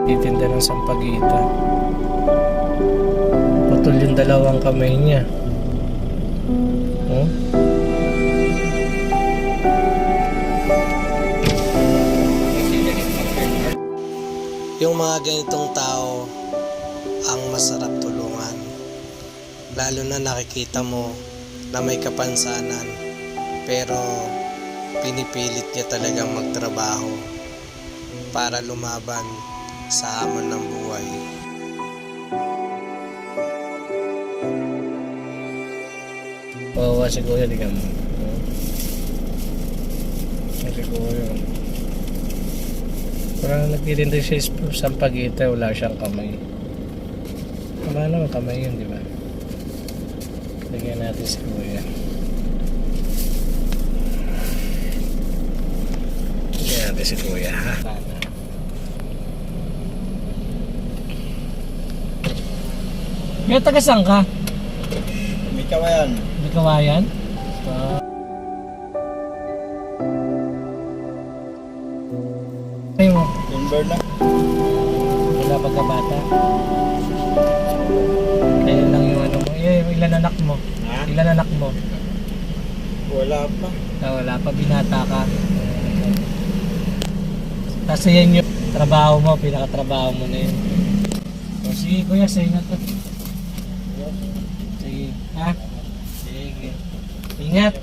nagtitinda ng sampagita. Putol yung dalawang kamay niya. Oh? Yung mga ganitong tao ang masarap tulungan, lalo na nakikita mo na may kapansanan pero pinipilit niya talagang magtrabaho para lumaban sa hamon ng buhay. Kawawa si Kuya, di ka mo. Si Kuya. Parang nagtitinda siya sampagita, wala siyang kamay. Wala naman kamay yun, di ba? Lagyan natin si Kuya. Lagyan natin si Kuya, ha? Kaya taga saan ka? May kawayan. May kawayan? Ay mo? Timber na. Wala pagkabata? Kaya lang yung ano mo. Ilan anak mo? Ha? Ilan anak mo? Wala pa. Wala pa, binata ka. Kasi yan yung trabaho mo, pinakatrabaho mo na yun. O sige Kuya, sa'yo na to. Sige, ha? Sige. Ingat.